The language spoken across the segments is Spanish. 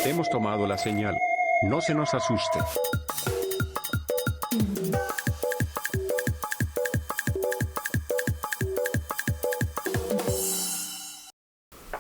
Hemos tomado la señal. No se nos asuste.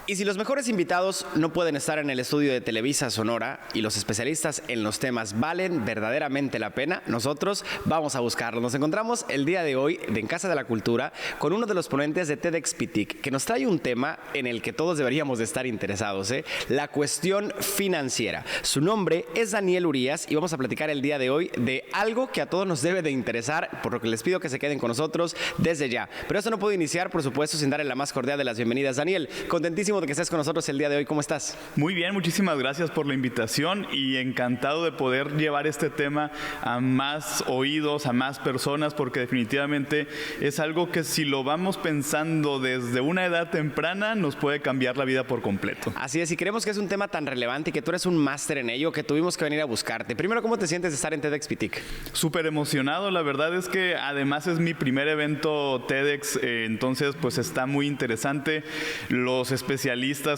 Y si los mejores invitados no pueden estar en el estudio de Televisa Sonora y los especialistas en los temas valen verdaderamente la pena, nosotros vamos a buscarlos. Nos encontramos el día de hoy en Casa de la Cultura con uno de los ponentes de TEDxPTIC, que nos trae un tema en el que todos deberíamos de estar interesados, la cuestión financiera. Su nombre es Daniel Urías y vamos a platicar el día de hoy de algo que a todos nos debe de interesar, por lo que les pido que se queden con nosotros desde ya. Pero esto no puede iniciar, por supuesto, sin darle la más cordial de las bienvenidas. Daniel, contentísimo de que estés con nosotros el día de hoy. ¿Cómo estás? Muy bien, muchísimas gracias por la invitación y encantado de poder llevar este tema a más oídos, a más personas, porque definitivamente es algo que si lo vamos pensando desde una edad temprana nos puede cambiar la vida por completo. Así es, y creemos que es un tema tan relevante y que tú eres un máster en ello que tuvimos que venir a buscarte. Primero, ¿cómo te sientes de estar en TEDxPTIC? Súper emocionado, la verdad es que además es mi primer evento TEDx, entonces pues está muy interesante. Los especialistas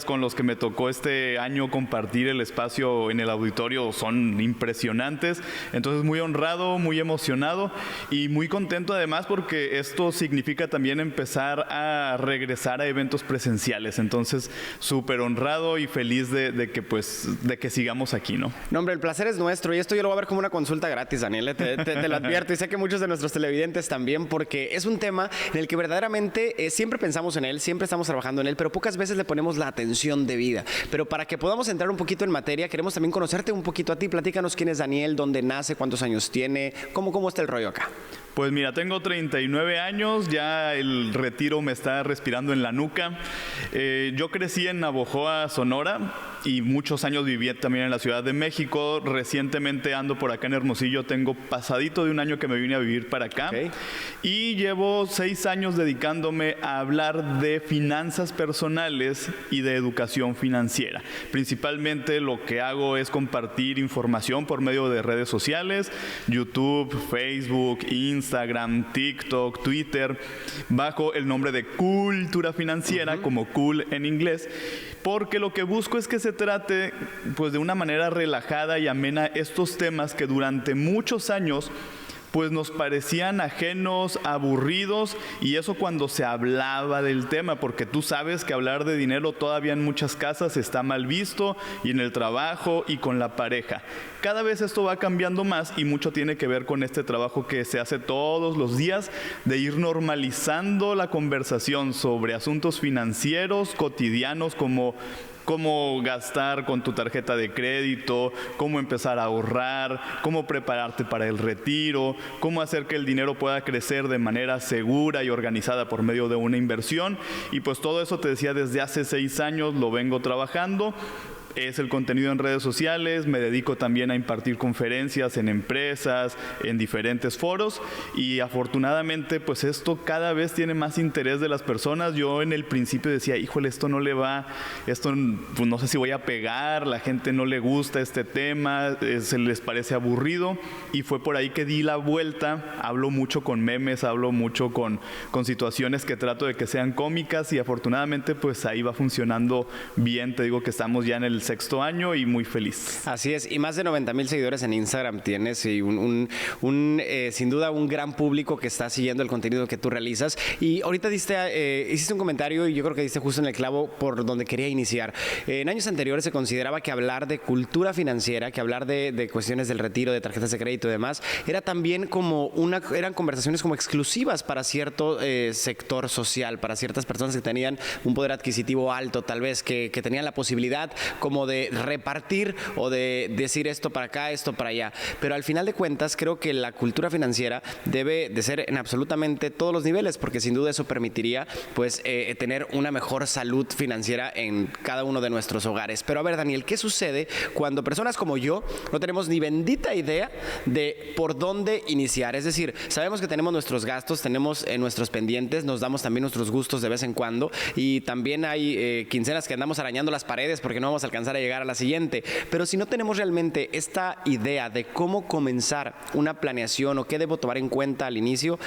con los que me tocó este año compartir el espacio en el auditorio son impresionantes, entonces muy honrado, muy emocionado y muy contento además porque esto significa también empezar a regresar a eventos presenciales, entonces súper honrado y feliz de que sigamos aquí, ¿no? No, hombre, el placer es nuestro y esto yo lo voy a ver como una consulta gratis, Daniel, te lo advierto, y sé que muchos de nuestros televidentes también, porque es un tema en el que verdaderamente siempre pensamos en él, siempre estamos trabajando en él, pero pocas veces le ponemos la atención debida. Pero para que podamos entrar un poquito en materia, queremos también conocerte un poquito a ti. Platícanos quién es Daniel, dónde nace, cuántos años tiene, cómo está el rollo acá. Pues mira, tengo 39 años, ya el retiro me está respirando en la nuca. Yo crecí en Navojoa, Sonora, y muchos años viví también en la Ciudad de México. Recientemente ando por acá en Hermosillo, tengo pasadito de un año que me vine a vivir para acá. Okay. Y llevo 6 años dedicándome a hablar de finanzas personales y de educación financiera. Principalmente lo que hago es compartir información por medio de redes sociales, YouTube, Facebook, Instagram, TikTok, Twitter, bajo el nombre de Cultura Financiera, como cool en inglés, porque lo que busco es que se trate pues de una manera relajada y amena estos temas que durante muchos años pues nos parecían ajenos, aburridos, y eso cuando se hablaba del tema, porque tú sabes que hablar de dinero todavía en muchas casas está mal visto, y en el trabajo y con la pareja. Cada vez esto va cambiando más y mucho tiene que ver con este trabajo que se hace todos los días de ir normalizando la conversación sobre asuntos financieros cotidianos como cómo gastar con tu tarjeta de crédito, cómo empezar a ahorrar, cómo prepararte para el retiro, cómo hacer que el dinero pueda crecer de manera segura y organizada por medio de una inversión. Y pues todo eso, te decía, desde hace 6 años lo vengo trabajando. Es el contenido en redes sociales, me dedico también a impartir conferencias en empresas, en diferentes foros, y afortunadamente pues esto cada vez tiene más interés de las personas. Yo en el principio decía, híjole, esto no le va, esto pues no sé si voy a pegar, la gente no le gusta este tema, se les parece aburrido, y fue por ahí que di la vuelta. Hablo mucho con memes, hablo mucho con situaciones que trato de que sean cómicas, y afortunadamente pues ahí va funcionando bien. Te digo que estamos ya en el 6º año y muy feliz. Así es, y más de 90,000 seguidores en Instagram tienes, y sin duda un gran público que está siguiendo el contenido que tú realizas. Y ahorita hiciste un comentario, y yo creo que diste justo en el clavo por donde quería iniciar. En años anteriores se consideraba que hablar de cultura financiera, que hablar de cuestiones del retiro, de tarjetas de crédito y demás, era también eran conversaciones como exclusivas para cierto sector social, para ciertas personas que tenían un poder adquisitivo alto, tal vez, que tenían la posibilidad como de repartir o de decir esto para acá, esto para allá. Pero al final de cuentas creo que la cultura financiera debe de ser en absolutamente todos los niveles, porque sin duda eso permitiría pues tener una mejor salud financiera en cada uno de nuestros hogares. Pero a ver, Daniel, ¿qué sucede cuando personas como yo no tenemos ni bendita idea de por dónde iniciar? Es decir, sabemos que tenemos nuestros gastos, tenemos nuestros pendientes, nos damos también nuestros gustos de vez en cuando, y también hay quincenas que andamos arañando las paredes porque no vamos a alcanzar a llegar a la siguiente. Pero si no tenemos realmente esta idea de cómo comenzar una planeación o qué debo tomar en cuenta al inicio,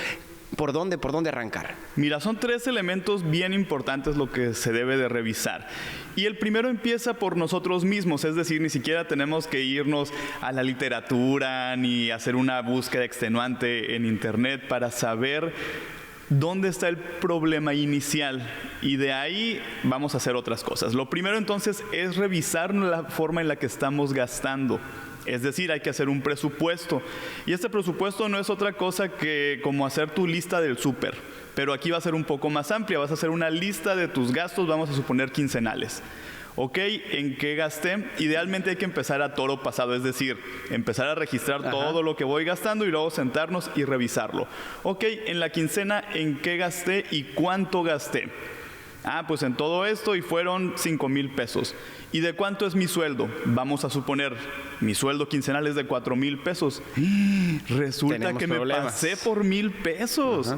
¿Por dónde arrancar? Mira, son 3 elementos bien importantes lo que se debe de revisar. Y el primero empieza por nosotros mismos, es decir, ni siquiera tenemos que irnos a la literatura ni hacer una búsqueda extenuante en internet para saber dónde está el problema inicial, y de ahí vamos a hacer otras cosas. Lo primero entonces es revisar la forma en la que estamos gastando. Es decir, hay que hacer un presupuesto. Y este presupuesto no es otra cosa que como hacer tu lista del súper. Pero aquí va a ser un poco más amplia. Vas a hacer una lista de tus gastos, vamos a suponer quincenales. Ok, ¿en qué gasté? Idealmente hay que empezar a toro pasado, es decir, empezar a registrar todo lo que voy gastando y luego sentarnos y revisarlo. Ok, en la quincena, ¿en qué gasté y cuánto gasté? Pues en todo esto y fueron 5,000 pesos. ¿Y de cuánto es mi sueldo? Vamos a suponer, mi sueldo quincenal es de 4,000 pesos. Resulta Tenemos que problemas. me pasé por 1,000 pesos.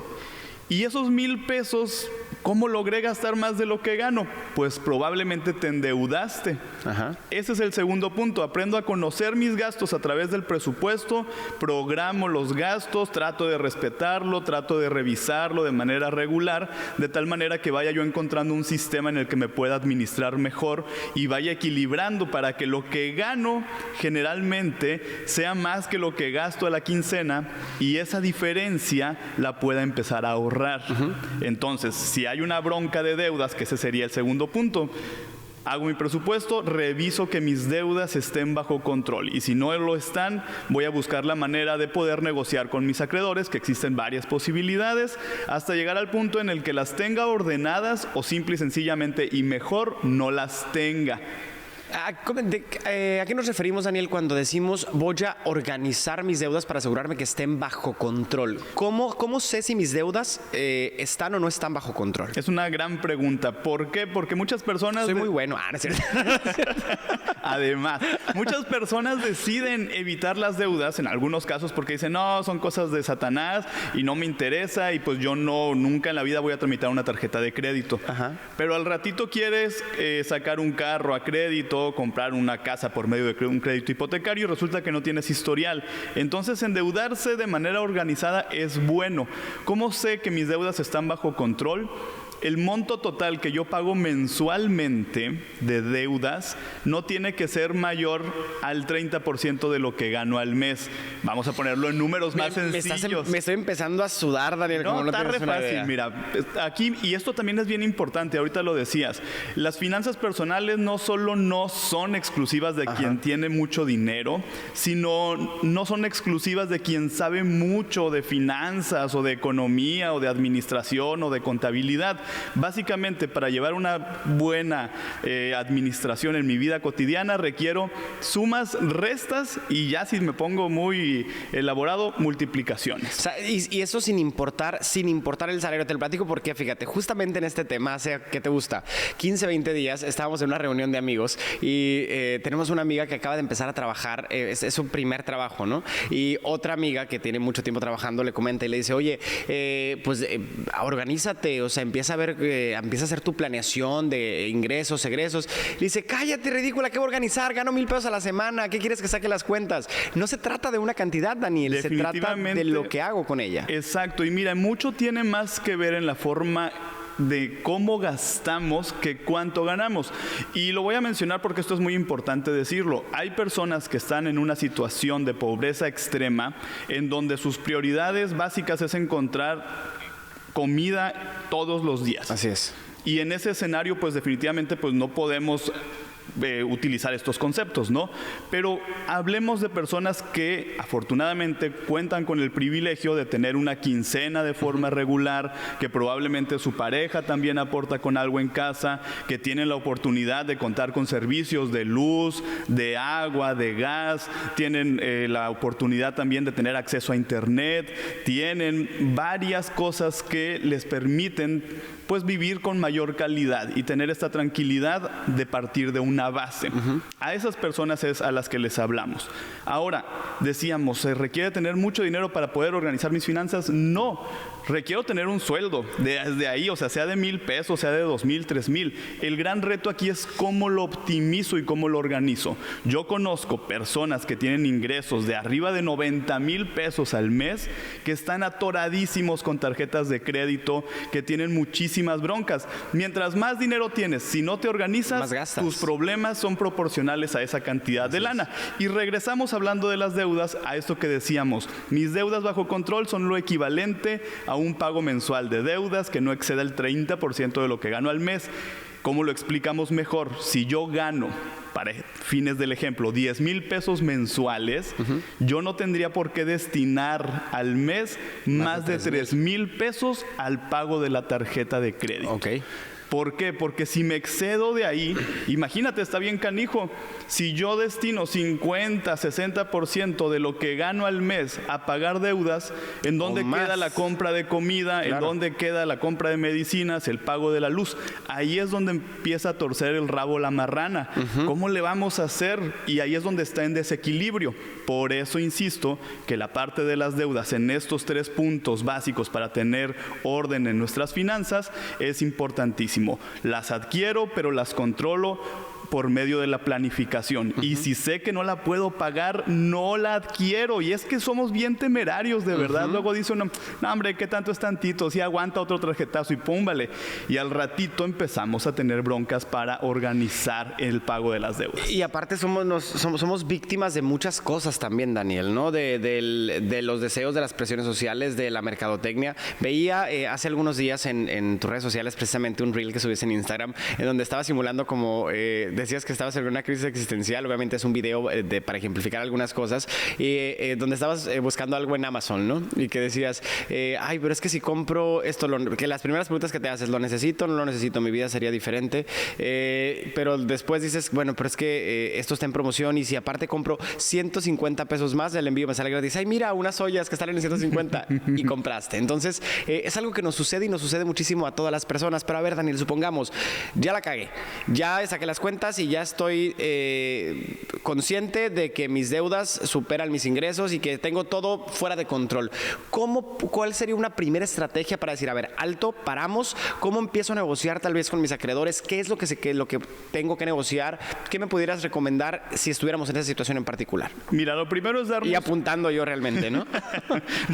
Y esos 1,000 pesos, ¿cómo logré gastar más de lo que gano? Pues probablemente te endeudaste. Ese es el segundo punto. Aprendo a conocer mis gastos a través del presupuesto, programo los gastos, trato de respetarlo, trato de revisarlo de manera regular, de tal manera que vaya yo encontrando un sistema en el que me pueda administrar mejor y vaya equilibrando para que lo que gano generalmente sea más que lo que gasto a la quincena, y esa diferencia la pueda empezar a ahorrar. Entonces, si hay una bronca de deudas, que ese sería el segundo punto, hago mi presupuesto, reviso que mis deudas estén bajo control, y si no lo están, voy a buscar la manera de poder negociar con mis acreedores, que existen varias posibilidades, hasta llegar al punto en el que las tenga ordenadas o simple y sencillamente y mejor no las tenga. ¿A qué nos referimos, Daniel, cuando decimos voy a organizar mis deudas para asegurarme que estén bajo control? ¿Cómo sé si mis deudas están o no están bajo control? Es una gran pregunta. ¿Por qué? Porque muchas personas... Soy muy bueno. No es cierto. Además, muchas personas deciden evitar las deudas en algunos casos porque dicen, no, son cosas de Satanás y no me interesa, y pues yo nunca en la vida voy a tramitar una tarjeta de crédito. Pero al ratito quieres sacar un carro a crédito, comprar una casa por medio de un crédito hipotecario, y resulta que no tienes historial. Entonces, endeudarse de manera organizada es bueno. ¿Cómo sé que mis deudas están bajo control? El monto total que yo pago mensualmente de deudas no tiene que ser mayor al 30% de lo que gano al mes. Vamos a ponerlo en números más sencillos. Me estoy empezando a sudar, Daniel. No, como está tienes re una fácil. idea. Mira, aquí, y esto también es bien importante, ahorita lo decías, las finanzas personales no solo no son exclusivas de quien tiene mucho dinero, sino no son exclusivas de quien sabe mucho de finanzas o de economía o de administración o de contabilidad. Básicamente, para llevar una buena administración en mi vida cotidiana, requiero sumas, restas y, ya si me pongo muy elaborado, multiplicaciones. O sea, y eso sin importar el salario. Te lo platico porque, fíjate, justamente en este tema, hace, ¿qué te gusta? 15, 20 días estábamos en una reunión de amigos y tenemos una amiga que acaba de empezar a trabajar, es su primer trabajo, ¿no? Y otra amiga que tiene mucho tiempo trabajando le comenta y le dice, oye, organízate, o sea, empieza a hacer tu planeación de ingresos, egresos. Le dice, cállate, ridícula, ¿qué voy a organizar? Gano 1,000 pesos a la semana, ¿qué quieres que saque las cuentas? No se trata de una cantidad, Daniel, se trata de lo que hago con ella. Exacto, y mira, mucho tiene más que ver en la forma de cómo gastamos que cuánto ganamos. Y lo voy a mencionar porque esto es muy importante decirlo. Hay personas que están en una situación de pobreza extrema en donde sus prioridades básicas es encontrar comida todos los días. Así es. Y en ese escenario, pues definitivamente pues no podemos utilizar estos conceptos, ¿no? Pero hablemos de personas que afortunadamente cuentan con el privilegio de tener una quincena de forma regular, que probablemente su pareja también aporta con algo en casa, que tienen la oportunidad de contar con servicios de luz, de agua, de gas, tienen la oportunidad también de tener acceso a internet, tienen varias cosas que les permiten pues vivir con mayor calidad y tener esta tranquilidad de partir de una una base. A esas personas es a las que les hablamos. Ahora, decíamos, ¿se requiere tener mucho dinero para poder organizar mis finanzas? No, requiero tener un sueldo desde ahí, o sea de 1,000 pesos, sea de 2,000, 3,000. El gran reto aquí es cómo lo optimizo y cómo lo organizo. Yo conozco personas que tienen ingresos de arriba de 90,000 pesos al mes, que están atoradísimos con tarjetas de crédito, que tienen muchísimas broncas. Mientras más dinero tienes, si no te organizas, más gastas. tus problemas son proporcionales a esa cantidad de lana. Y regresamos hablando de las deudas a esto que decíamos. Mis deudas bajo control son lo equivalente a un pago mensual de deudas que no exceda el 30% de lo que gano al mes. ¿Cómo lo explicamos mejor? Si yo gano, para fines del ejemplo, 10,000 pesos mensuales, yo no tendría por qué destinar al mes más de 3,000 pesos al pago de la tarjeta de crédito. Okay. ¿Por qué? Porque si me excedo de ahí, imagínate, está bien canijo, si yo destino 50, 60% de lo que gano al mes a pagar deudas, ¿en dónde queda la compra de comida? Claro. ¿En dónde queda la compra de medicinas? El pago de la luz. Ahí es donde empieza a torcer el rabo la marrana. ¿Cómo le vamos a hacer? Y ahí es donde está en desequilibrio. Por eso insisto que la parte de las deudas en estos 3 puntos básicos para tener orden en nuestras finanzas es importantísimo. Las adquiero, pero las controlo por medio de la planificación. Y si sé que no la puedo pagar, no la adquiero. Y es que somos bien temerarios, de verdad. Luego dice uno, no hombre, ¿qué tanto es tantito? Si aguanta otro tarjetazo y púmbale. Y al ratito empezamos a tener broncas para organizar el pago de las deudas. Y aparte somos víctimas de muchas cosas también, Daniel, ¿no? De los deseos, de las presiones sociales, de la mercadotecnia. Veía hace algunos días en tus redes sociales precisamente un reel que subiste en Instagram, en donde estaba simulando como... decías que estabas en una crisis existencial, obviamente es un video para ejemplificar algunas cosas, donde estabas buscando algo en Amazon, ¿no? Y que decías, ay, pero es que si compro esto, que las primeras preguntas que te haces, ¿lo necesito? ¿No lo necesito? Mi vida sería diferente. Pero después dices, bueno, pero es que esto está en promoción y si aparte compro 150 pesos más, el envío me sale gratis. Ay, mira, unas ollas que están en 150 y compraste. Entonces, es algo que nos sucede y nos sucede muchísimo a todas las personas. Pero a ver, Daniel, supongamos, ya la cagué, ya saqué las cuentas y ya estoy consciente de que mis deudas superan mis ingresos y que tengo todo fuera de control. ¿Cuál sería una primera estrategia para decir, a ver, alto, paramos? ¿Cómo empiezo a negociar tal vez con mis acreedores? ¿Qué es lo que tengo que negociar? ¿Qué me pudieras recomendar si estuviéramos en esa situación en particular? Mira, lo primero es darnos... Y apuntando yo realmente, ¿no?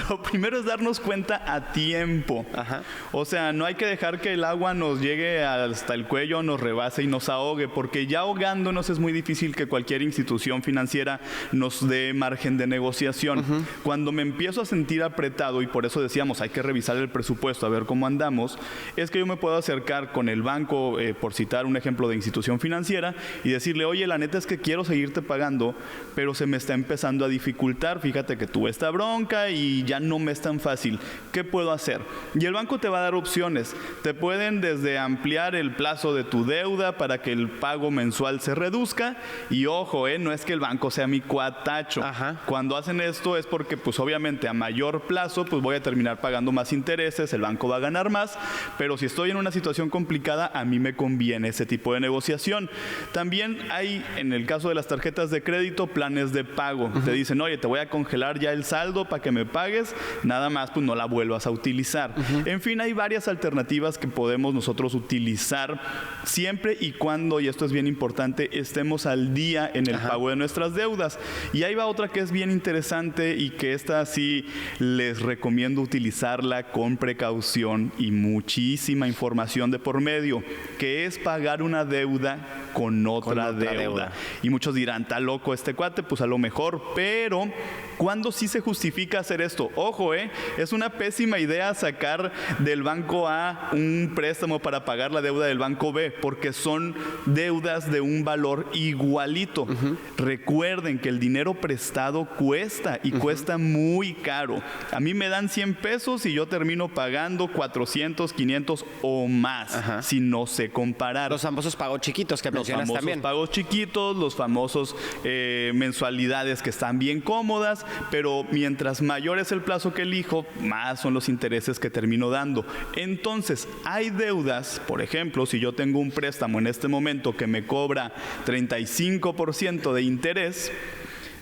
Lo primero es darnos cuenta a tiempo. O sea, no hay que dejar que el agua nos llegue hasta el cuello, nos rebase y nos ahogue, porque ya ahogándonos es muy difícil que cualquier institución financiera nos dé margen de negociación. Cuando me empiezo a sentir apretado, y por eso decíamos, hay que revisar el presupuesto, a ver cómo andamos, es que yo me puedo acercar con el banco, por citar un ejemplo de institución financiera, y decirle, oye, la neta es que quiero seguirte pagando, pero se me está empezando a dificultar, fíjate que tuve esta bronca y ya no me es tan fácil. ¿Qué puedo hacer? Y el banco te va a dar opciones. Te pueden desde ampliar el plazo de tu deuda para que el pago mensual se reduzca, y ojo, no es que el banco sea mi cuatacho. Cuando hacen esto es porque pues obviamente a mayor plazo pues voy a terminar pagando más intereses, el banco va a ganar más, pero si estoy en una situación complicada a mí me conviene ese tipo de negociación. También hay, en el caso de las tarjetas de crédito, planes de pago. Te dicen, oye, te voy a congelar ya el saldo para que me pagues, nada más pues no la vuelvas a utilizar. En fin, hay varias alternativas que podemos nosotros utilizar siempre y cuando, y esto es bien importante, estemos al día en el pago de nuestras deudas. Y ahí va otra que es bien interesante y que esta sí les recomiendo utilizarla con precaución y muchísima información de por medio, que es pagar una deuda con otra deuda. Y muchos dirán, está loco este cuate, pues a lo mejor, pero ¿cuándo sí se justifica hacer esto? Ojo, es una pésima idea sacar del banco A un préstamo para pagar la deuda del banco B, porque son deudas de un valor igualito. Recuerden que el dinero prestado cuesta y cuesta muy caro. A mí me dan 100 pesos y yo termino pagando 400, 500 o más, si no sé comparar. Los famosos pagos chiquitos que mencionas también. Los famosos pagos chiquitos, los famosos mensualidades que están bien cómodas, pero mientras mayor es el plazo que elijo, más son los intereses que termino dando. Entonces, hay deudas, por ejemplo, si yo tengo un préstamo en este momento que me cobra 35% de interés,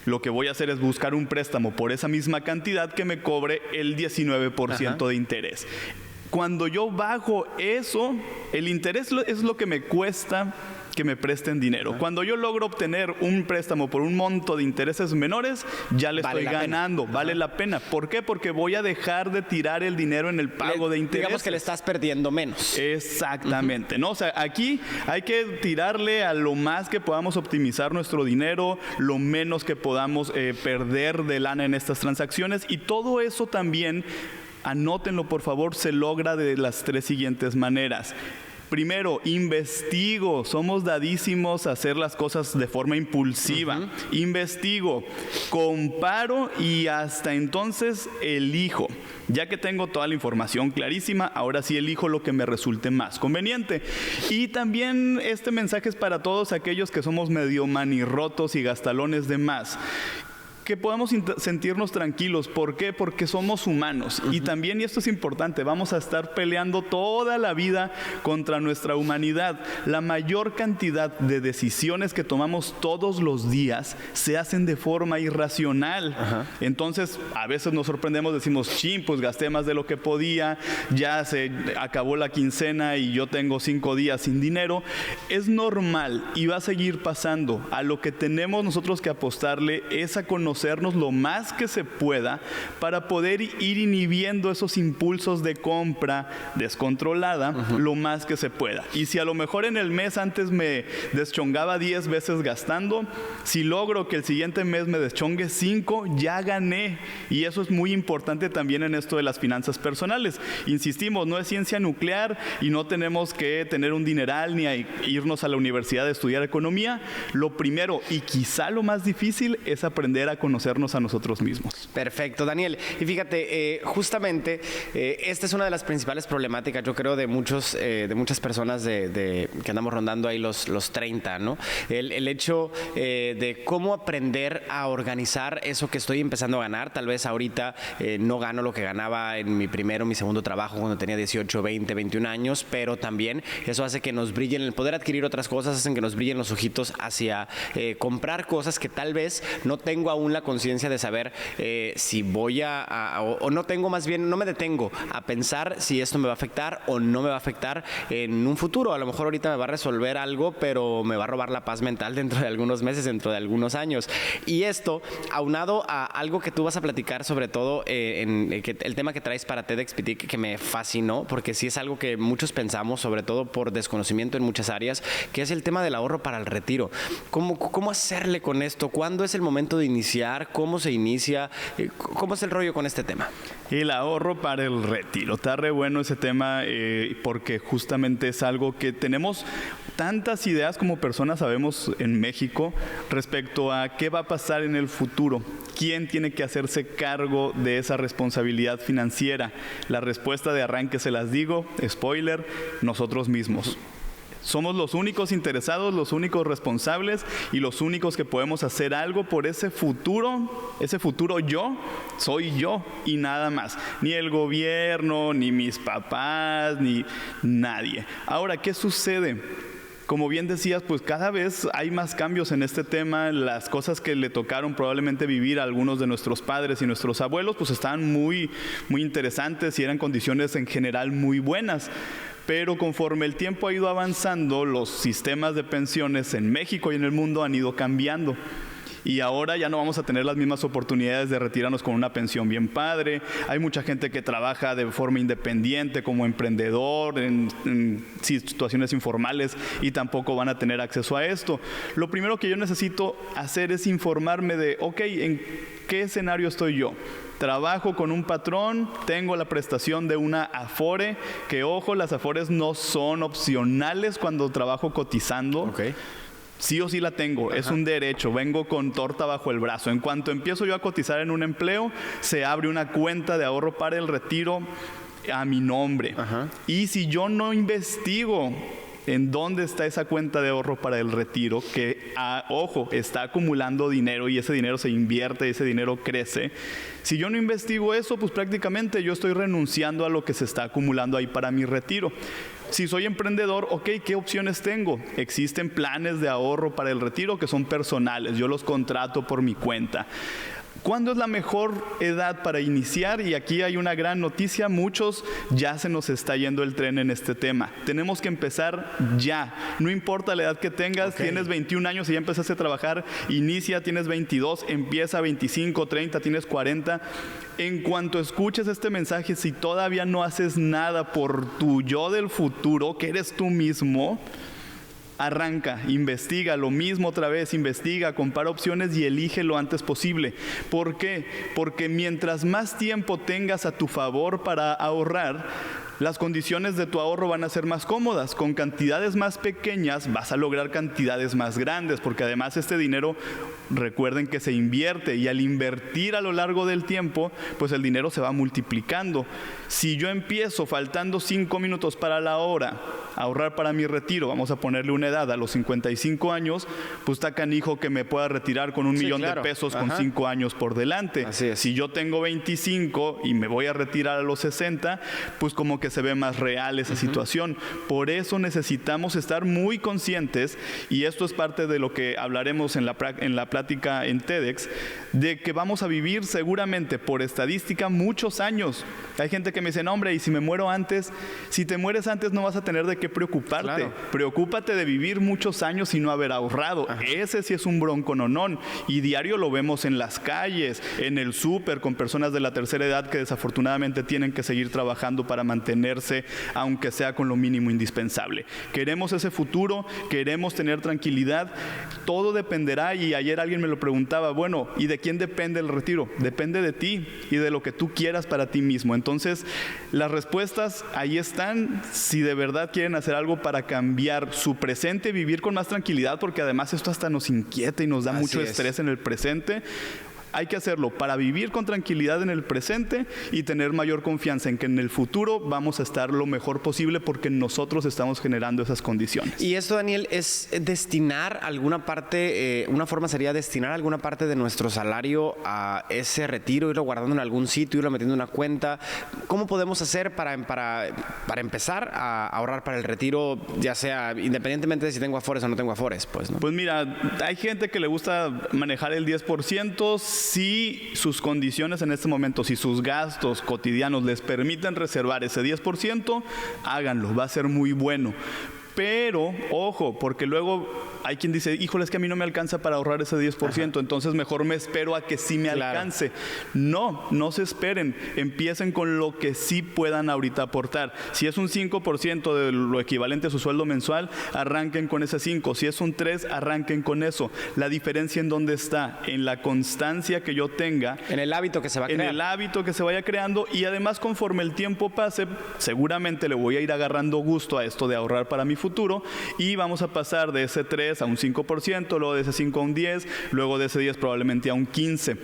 lo que voy a hacer es buscar un préstamo por esa misma cantidad que me cobre el 19% de interés. Cuando yo bajo eso, el interés es lo que me cuesta que me presten dinero. Cuando yo logro obtener un préstamo por un monto de intereses menores, ya le estoy ganando, vale la pena. ¿Por qué? Porque voy a dejar de tirar el dinero en el pago de intereses. Digamos que le estás perdiendo menos. Exactamente, ¿no? O sea, aquí hay que tirarle a lo más que podamos optimizar nuestro dinero, lo menos que podamos perder de lana en estas transacciones, y todo eso también, anótenlo por favor, se logra de las 3 siguientes maneras. Primero, investigo. Somos dadísimos a hacer las cosas de forma impulsiva. Investigo, comparo y hasta entonces elijo. Ya que tengo toda la información clarísima, ahora sí elijo lo que me resulte más conveniente. Y también este mensaje es para todos aquellos que somos medio manirrotos y gastalones de más. Que podamos sentirnos tranquilos. ¿Por qué? Porque somos humanos. Y también, y esto es importante, vamos a estar peleando toda la vida contra nuestra humanidad. La mayor cantidad de decisiones que tomamos todos los días se hacen de forma irracional. Entonces, a veces nos sorprendemos, decimos, chin, pues gasté más de lo que podía, ya se acabó la quincena y yo tengo 5 días sin dinero. Es normal y va a seguir pasando. A lo que tenemos nosotros que apostarle es a conocernos lo más que se pueda para poder ir inhibiendo esos impulsos de compra descontrolada lo más que se pueda. Y si a lo mejor en el mes antes me deschongaba 10 veces gastando, si logro que el siguiente mes me deschongue 5, ya gané. Y eso es muy importante también en esto de las finanzas personales. Insistimos, no es ciencia nuclear y no tenemos que tener un dineral ni irnos a la universidad a estudiar economía. Lo primero y quizá lo más difícil es aprender a conocernos a nosotros mismos. Perfecto, Daniel. Y fíjate, justamente esta es una de las principales problemáticas, yo creo, de muchas personas que andamos rondando ahí los 30, ¿no? El hecho de cómo aprender a organizar eso que estoy empezando a ganar. Tal vez ahorita no gano lo que ganaba en mi primero, mi segundo trabajo cuando tenía 18, 20, 21 años, pero también eso hace que nos brillen, el poder adquirir otras cosas, hacen que nos brillen los ojitos hacia comprar cosas que tal vez no tengo aún la conciencia de saber si voy o no tengo, más bien no me detengo a pensar si esto me va a afectar o no me va a afectar en un futuro. A lo mejor ahorita me va a resolver algo, pero me va a robar la paz mental dentro de algunos meses, dentro de algunos años. Y esto, aunado a algo que tú vas a platicar, sobre todo el tema que traes para TEDxPT, que me fascinó, porque sí es algo que muchos pensamos, sobre todo por desconocimiento en muchas áreas, que es el tema del ahorro para el retiro. ¿Cómo hacerle con esto? ¿Cuándo es el momento de iniciar? ¿Cómo se inicia? ¿Cómo es el rollo con este tema? El ahorro para el retiro. Está re bueno ese tema porque justamente es algo que tenemos tantas ideas como personas sabemos en México respecto a qué va a pasar en el futuro. ¿Quién tiene que hacerse cargo de esa responsabilidad financiera? La respuesta de arranque se las digo, spoiler, nosotros mismos. Somos los únicos interesados, los únicos responsables y los únicos que podemos hacer algo por ese futuro yo, soy yo y nada más. Ni el gobierno, ni mis papás, ni nadie. Ahora, ¿qué sucede? Como bien decías, pues cada vez hay más cambios en este tema. Las cosas que le tocaron probablemente vivir a algunos de nuestros padres y nuestros abuelos, pues estaban muy, muy interesantes y eran condiciones en general muy buenas. Pero conforme el tiempo ha ido avanzando, los sistemas de pensiones en México y en el mundo han ido cambiando. Y ahora ya no vamos a tener las mismas oportunidades de retirarnos con una pensión bien padre. Hay mucha gente que trabaja de forma independiente como emprendedor en situaciones informales y tampoco van a tener acceso a esto. Lo primero que yo necesito hacer es informarme de, ok, ¿en qué escenario estoy yo? Trabajo con un patrón, tengo la prestación de una Afore, que ojo, las Afores no son opcionales cuando trabajo cotizando. Okay. Sí o sí la tengo, es un derecho, vengo con torta bajo el brazo. En cuanto empiezo yo a cotizar en un empleo, se abre una cuenta de ahorro para el retiro a mi nombre. Y si yo no investigo en dónde está esa cuenta de ahorro para el retiro, que, ojo, está acumulando dinero y ese dinero se invierte y ese dinero crece. Si yo no investigo eso, pues prácticamente yo estoy renunciando a lo que se está acumulando ahí para mi retiro. Si soy emprendedor, ok, ¿qué opciones tengo? Existen planes de ahorro para el retiro que son personales, yo los contrato por mi cuenta. ¿Cuándo es la mejor edad para iniciar? Y aquí hay una gran noticia, muchos ya se nos está yendo el tren en este tema. Tenemos que empezar ya, no importa la edad que tengas, tienes 21 años y ya empezaste a trabajar, inicia, tienes 22, empieza 25, 30, tienes 40. En cuanto escuches este mensaje, si todavía no haces nada por tu yo del futuro, que eres tú mismo, arranca, investiga, lo mismo otra vez, investiga, compara opciones y elige lo antes posible. ¿Por qué? Porque mientras más tiempo tengas a tu favor para ahorrar, las condiciones de tu ahorro van a ser más cómodas. Con cantidades más pequeñas vas a lograr cantidades más grandes, porque además este dinero, recuerden que se invierte, y al invertir a lo largo del tiempo, pues el dinero se va multiplicando. Si yo empiezo faltando 5 minutos para la hora a ahorrar para mi retiro, vamos a ponerle una edad a los 55 años, pues está canijo que me pueda retirar con 1 millón de pesos con 5 años por delante. Así es. Si yo tengo 25 y me voy a retirar a los 60, pues como que se ve más real esa situación. Por eso necesitamos estar muy conscientes, y esto es parte de lo que hablaremos en la plática en TEDx, de que vamos a vivir seguramente por estadística muchos años. Hay gente que me dice, no, hombre, y si me muero antes, si te mueres antes no vas a tener de qué preocuparte. Claro. Preocúpate de vivir muchos años y no haber ahorrado. Ajá. Ese sí es un broncononón, y diario lo vemos en las calles, en el súper, con personas de la tercera edad que desafortunadamente tienen que seguir trabajando para mantenerse, aunque sea con lo mínimo indispensable. Queremos ese futuro, queremos tener tranquilidad, todo dependerá, y ayer alguien me lo preguntaba, bueno, ¿y de quién depende el retiro? Depende de ti y de lo que tú quieras para ti mismo. Entonces, las respuestas ahí están, si de verdad quieren hacer algo para cambiar su presente, vivir con más tranquilidad, porque además esto hasta nos inquieta y nos da mucho estrés en el presente. Hay que hacerlo para vivir con tranquilidad en el presente y tener mayor confianza en que en el futuro vamos a estar lo mejor posible, porque nosotros estamos generando esas condiciones. Y esto, Daniel, es destinar alguna parte, una forma sería destinar alguna parte de nuestro salario a ese retiro, irlo guardando en algún sitio, irlo metiendo en una cuenta. ¿Cómo podemos hacer para empezar a ahorrar para el retiro, ya sea independientemente de si tengo afores o no tengo afores? Pues mira, hay gente que le gusta manejar el 10%, si sus condiciones en este momento, si sus gastos cotidianos les permiten reservar ese 10%, háganlo, va a ser muy bueno. Pero, ojo, porque luego hay quien dice, híjole, es que a mí no me alcanza para ahorrar ese 10%, entonces mejor me espero a que sí me alcance. No, no se esperen, empiecen con lo que sí puedan ahorita aportar. Si es un 5% de lo equivalente a su sueldo mensual, arranquen con ese 5. Si es un 3, arranquen con eso. La diferencia en dónde está, en la constancia que yo tenga. En el hábito que se va a crear. En el hábito que se vaya creando, y además conforme el tiempo pase, seguramente le voy a ir agarrando gusto a esto de ahorrar para mi futuro, y vamos a pasar de ese 3 a un 5%, luego de ese 5 a un 10, luego de ese 10 probablemente a un 15.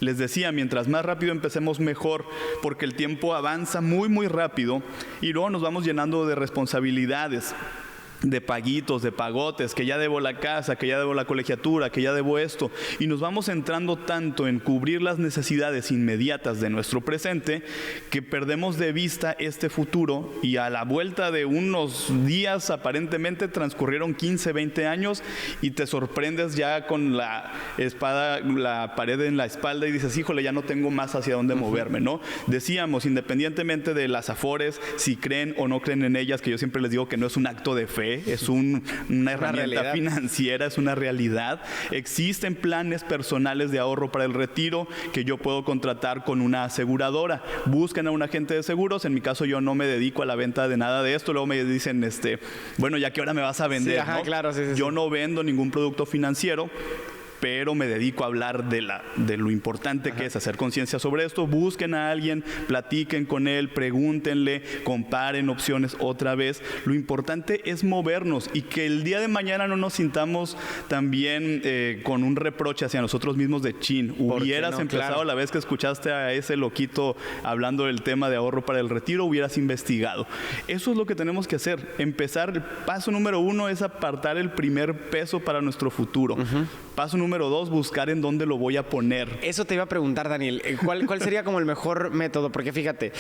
Les decía, mientras más rápido empecemos mejor, porque el tiempo avanza muy muy rápido, y luego nos vamos llenando de responsabilidades, de paguitos, de pagotes, que ya debo la casa, que ya debo la colegiatura, que ya debo esto, y nos vamos centrando tanto en cubrir las necesidades inmediatas de nuestro presente, que perdemos de vista este futuro, y a la vuelta de unos días aparentemente transcurrieron 15, 20 años, y te sorprendes ya con la pared en la espalda, y dices, híjole, ya no tengo más hacia dónde moverme, ¿no? Decíamos, independientemente de las afores, si creen o no creen en ellas, que yo siempre les digo que no es un acto de fe, es una herramienta financiera, es una realidad. Existen planes personales de ahorro para el retiro que yo puedo contratar con una aseguradora. Buscan a un agente de seguros. En mi caso, yo no me dedico a la venta de nada de esto. Luego me dicen, bueno, ¿ya qué hora me vas a vender? Sí, ajá, ¿no? Claro, sí, yo no vendo ningún producto financiero, pero me dedico a hablar de lo importante que es hacer conciencia sobre esto. Busquen a alguien, platiquen con él, pregúntenle, comparen opciones otra vez. Lo importante es movernos, y que el día de mañana no nos sintamos también con un reproche hacia nosotros mismos de chin. Hubieras empezado la vez que escuchaste a ese loquito hablando del tema de ahorro para el retiro, hubieras investigado. Eso es lo que tenemos que hacer. Empezar, el paso número 1 es apartar el primer peso para nuestro futuro. Paso número número 2, buscar en dónde lo voy a poner. Eso te iba a preguntar, Daniel. ¿Cuál sería como el mejor método? Porque fíjate,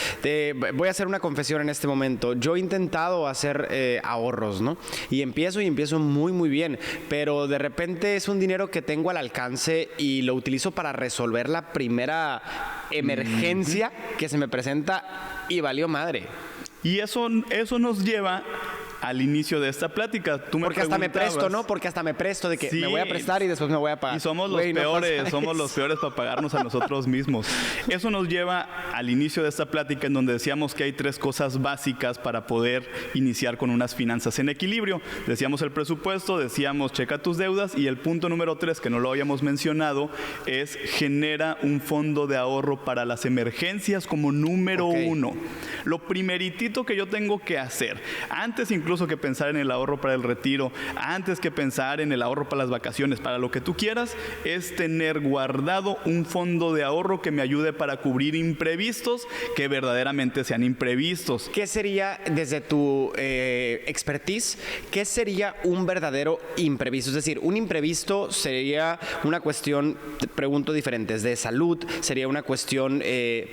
voy a hacer una confesión en este momento. Yo he intentado hacer ahorros, ¿no? Y empiezo muy, muy bien. Pero de repente es un dinero que tengo al alcance y lo utilizo para resolver la primera emergencia que se me presenta y valió madre. Y eso nos lleva al inicio de esta plática. Porque hasta me presto, ¿no? Porque hasta me presto de que sí, me voy a prestar y después me voy a pagar. Y somos los peores, somos los peores para pagarnos a nosotros mismos. Eso nos lleva al inicio de esta plática en donde decíamos que hay 3 cosas básicas para poder iniciar con unas finanzas en equilibrio. Decíamos el presupuesto, decíamos checa tus deudas y el punto número 3, que no lo habíamos mencionado, es genera un fondo de ahorro para las emergencias como número 1. Lo primeritito que yo tengo que hacer, antes incluso que pensar en el ahorro para el retiro, antes que pensar en el ahorro para las vacaciones, para lo que tú quieras, es tener guardado un fondo de ahorro que me ayude para cubrir imprevistos que verdaderamente sean imprevistos. ¿Qué sería, desde tu expertise, qué sería un verdadero imprevisto? Es decir, un imprevisto sería una cuestión, te pregunto diferentes, de salud, sería una cuestión,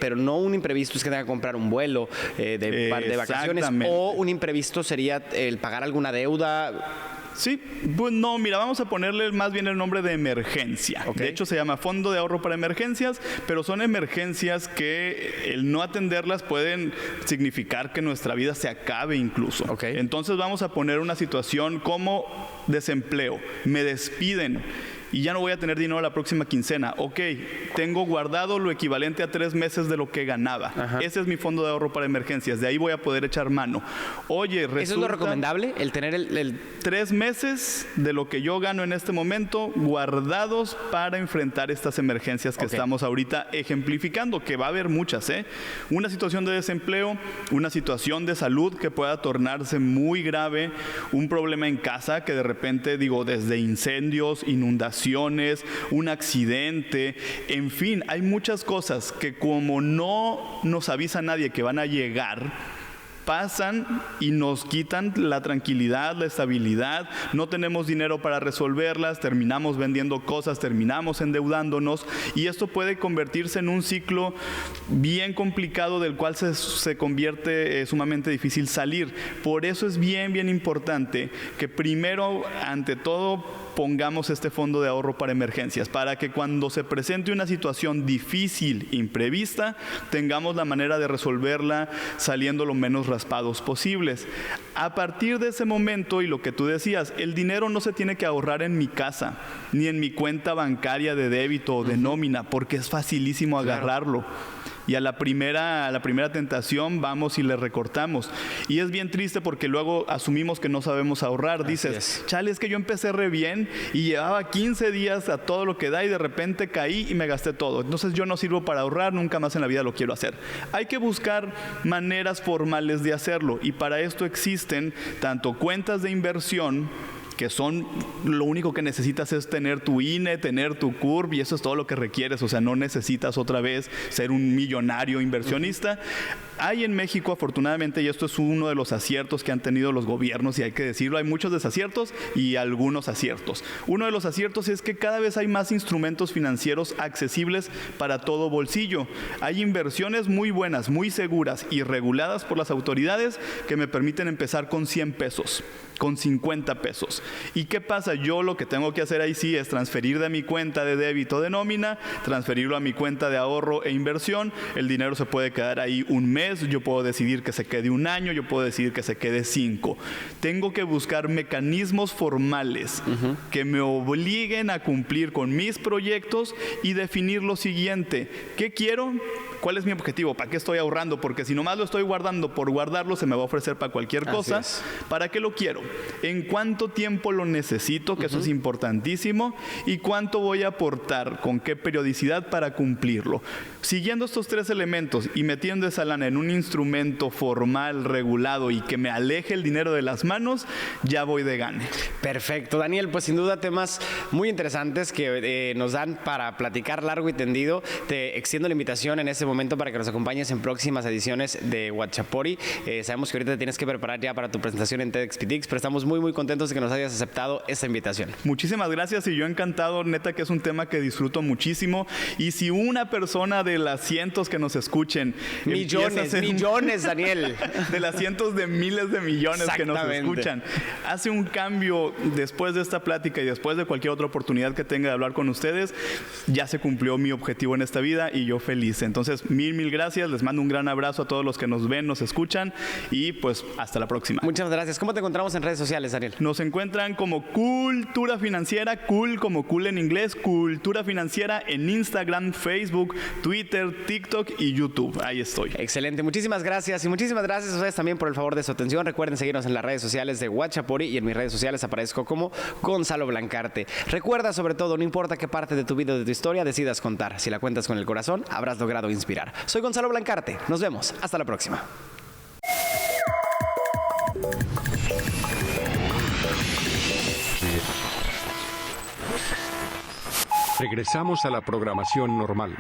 pero no un imprevisto es que tenga que comprar un vuelo de vacaciones, o un imprevisto sería el pagar alguna deuda. Sí, pues no, mira, vamos a ponerle más bien el nombre de emergencia. De hecho, se llama Fondo de Ahorro para Emergencias, pero son emergencias que el no atenderlas pueden significar que nuestra vida se acabe incluso. Entonces vamos a poner una situación como desempleo. Me despiden y ya no voy a tener dinero la próxima quincena. Tengo guardado lo equivalente a 3 meses de lo que ganaba. Ese es mi fondo de ahorro para emergencias. De ahí voy a poder echar mano. ¿Eso es lo recomendable? El tener el 3 meses de lo que yo gano en este momento guardados para enfrentar estas emergencias que estamos ahorita ejemplificando, que va a haber muchas, ¿eh? Una situación de desempleo, una situación de salud que pueda tornarse muy grave, un problema en casa que de repente, desde incendios, inundaciones, un accidente, en fin, hay muchas cosas que como no nos avisa nadie que van a llegar, pasan y nos quitan la tranquilidad, la estabilidad, no tenemos dinero para resolverlas, terminamos vendiendo cosas, terminamos endeudándonos y esto puede convertirse en un ciclo bien complicado del cual se convierte sumamente difícil salir. Por eso es bien importante que primero, ante todo, pongamos este fondo de ahorro para emergencias, para que cuando se presente una situación difícil, imprevista, tengamos la manera de resolverla saliendo lo menos raspados posibles. A partir de ese momento, y lo que tú decías, el dinero no se tiene que ahorrar en mi casa, ni en mi cuenta bancaria de débito o de nómina, porque es facilísimo agarrarlo. Y a la primera tentación vamos y le recortamos. Y es bien triste porque luego asumimos que no sabemos ahorrar. Dices, chale, es que yo empecé re bien y llevaba 15 días a todo lo que da y de repente caí y me gasté todo. Entonces yo no sirvo para ahorrar, nunca más en la vida lo quiero hacer. Hay que buscar maneras formales de hacerlo y para esto existen tanto cuentas de inversión, que son, lo único que necesitas es tener tu INE, tener tu CURP y eso es todo lo que requieres, o sea, no necesitas otra vez ser un millonario inversionista. Hay en México, afortunadamente, y esto es uno de los aciertos que han tenido los gobiernos, y hay que decirlo, hay muchos desaciertos y algunos aciertos. Uno de los aciertos es que cada vez hay más instrumentos financieros accesibles para todo bolsillo. Hay inversiones muy buenas, muy seguras y reguladas por las autoridades que me permiten empezar con 100 pesos, con 50 pesos. ¿Y qué pasa? Yo lo que tengo que hacer ahí sí es transferir de mi cuenta de débito de nómina, transferirlo a mi cuenta de ahorro e inversión. El dinero se puede quedar ahí un mes, yo puedo decidir que se quede un año, yo puedo decidir que se quede 5. Tengo que buscar mecanismos formales que me obliguen a cumplir con mis proyectos y definir lo siguiente. ¿Qué quiero? ¿Cuál es mi objetivo? ¿Para qué estoy ahorrando? Porque si nomás lo estoy guardando por guardarlo, se me va a ofrecer para cualquier cosa. ¿Para qué lo quiero? ¿En cuánto tiempo lo necesito? Que eso es importantísimo. ¿Y cuánto voy a aportar? ¿Con qué periodicidad para cumplirlo? Siguiendo estos 3 elementos y metiendo esa lana en un instrumento formal, regulado y que me aleje el dinero de las manos, ya voy de gane. Perfecto, Daniel, pues sin duda temas muy interesantes que nos dan para platicar largo y tendido. Te extiendo la invitación en ese momento para que nos acompañes en próximas ediciones de Huachapori. Sabemos que ahorita te tienes que preparar ya para tu presentación en TEDxPTX, pero estamos muy, muy contentos de que nos hayas aceptado esta invitación. Muchísimas gracias y yo encantado, neta que es un tema que disfruto muchísimo. Y si una persona de las cientos que nos escuchen... Millones, Daniel. De las cientos de miles de millones que nos escuchan, hace un cambio después de esta plática y después de cualquier otra oportunidad que tenga de hablar con ustedes, ya se cumplió mi objetivo en esta vida y yo feliz. Entonces, mil gracias. Les mando un gran abrazo a todos los que nos ven, nos escuchan y pues hasta la próxima. Muchas gracias. ¿Cómo te encontramos en redes sociales, Daniel? Nos encuentran como Cultura Financiera, cool como cool en inglés, Cultura Financiera en Instagram, Facebook, Twitter, TikTok y YouTube. Ahí estoy. Excelente. Muchísimas gracias y muchísimas gracias a ustedes también por el favor de su atención. Recuerden seguirnos en las redes sociales de Huachapori y en mis redes sociales aparezco como Gonzalo Blancarte. Recuerda sobre todo, no importa qué parte de tu vida o de tu historia decidas contar, si la cuentas con el corazón, habrás logrado inspirar. Soy Gonzalo Blancarte. Nos vemos. Hasta la próxima. Regresamos a la programación normal.